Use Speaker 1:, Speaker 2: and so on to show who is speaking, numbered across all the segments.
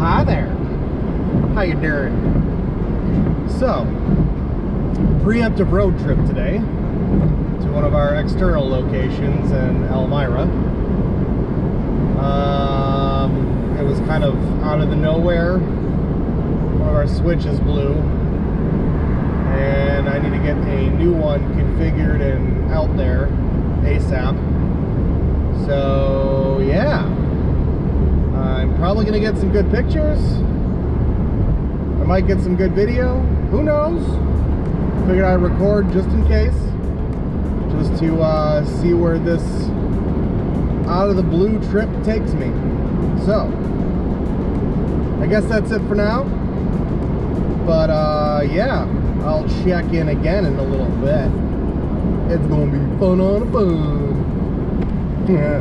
Speaker 1: Hi there. How you doing? So, preemptive road trip today to one of our external locations in Elmira. It was kind of out of the nowhere. One of our switches blew, and I need to get a new one configured and out there ASAP. So yeah, I'm probably gonna get some good pictures. I might get some good video. Who knows? Figured I'd record just in case, just to see where this out of the blue trip takes me. So I guess that's it for now. But yeah, I'll check in again in a little bit. It's gonna be fun on a fun. Yeah.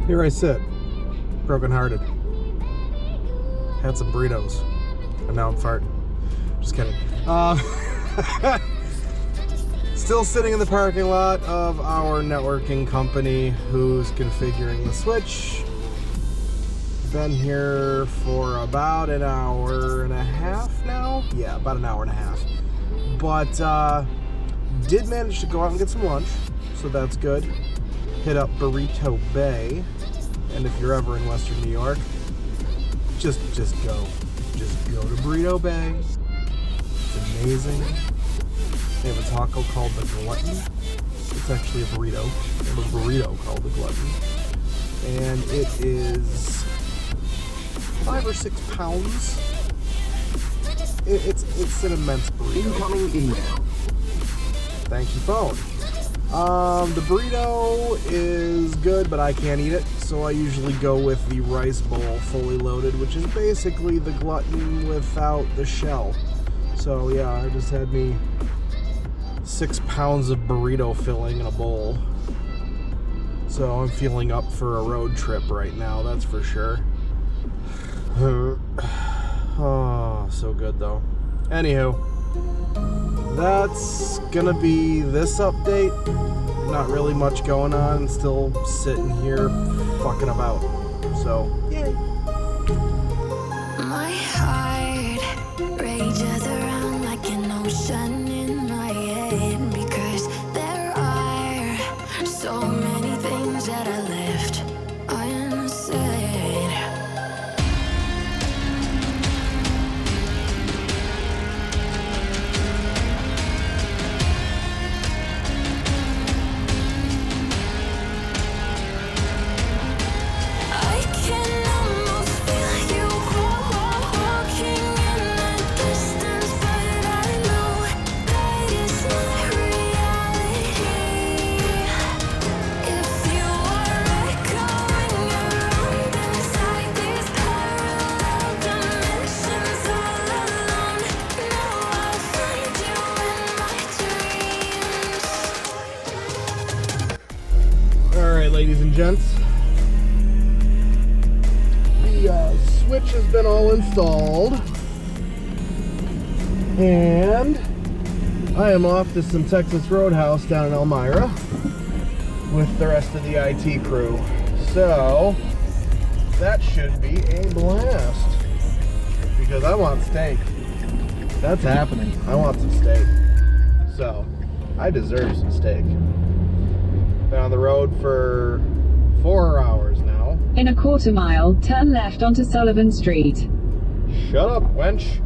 Speaker 1: Here I sit, brokenhearted. Had some burritos, and now I'm farting. Just kidding. Still sitting in the parking lot of our networking company who's configuring the switch. Been here for about an hour and a half now. Yeah, about an hour and a half. But did manage to go out and get some lunch, so that's good. Hit up Burrito Bay, and if you're ever in Western New York, just go to Burrito Bay. It's amazing. They have a taco called the Glutton. It's actually a burrito. They have a burrito called the Glutton, and it is 5 or 6 pounds. It's an immense burrito.
Speaker 2: Incoming email.
Speaker 1: Thank you, phone. The burrito is good, but I can't eat it, so I usually go with the rice bowl fully loaded, which is basically the Glutton without the shell. So yeah, I just had me 6 pounds of burrito filling in a bowl. So I'm feeling up for a road trip right now, that's for sure. Oh, so good though. Anywho, that's gonna be this update. Not really much going on. Still sitting here fucking about. So, yay.
Speaker 3: My heart rages around like an ocean in my head, because there are so many things that I left unsaid.
Speaker 1: Ladies and gents, the switch has been all installed, and I am off to some Texas Roadhouse down in Elmira with the rest of the IT crew. So that should be a blast, because I want steak. That's happening. I want some steak. So I deserve some steak. Been on the road for 4 hours now.
Speaker 2: In a quarter mile, turn left onto Sullivan Street.
Speaker 1: Shut up, wench.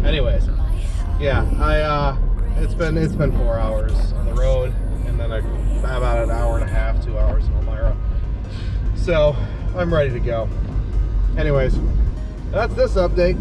Speaker 1: Anyways, yeah, it's been 4 hours on the road, and then about an hour and a half, 2 hours in Elmira. So I'm ready to go. Anyways, that's this update.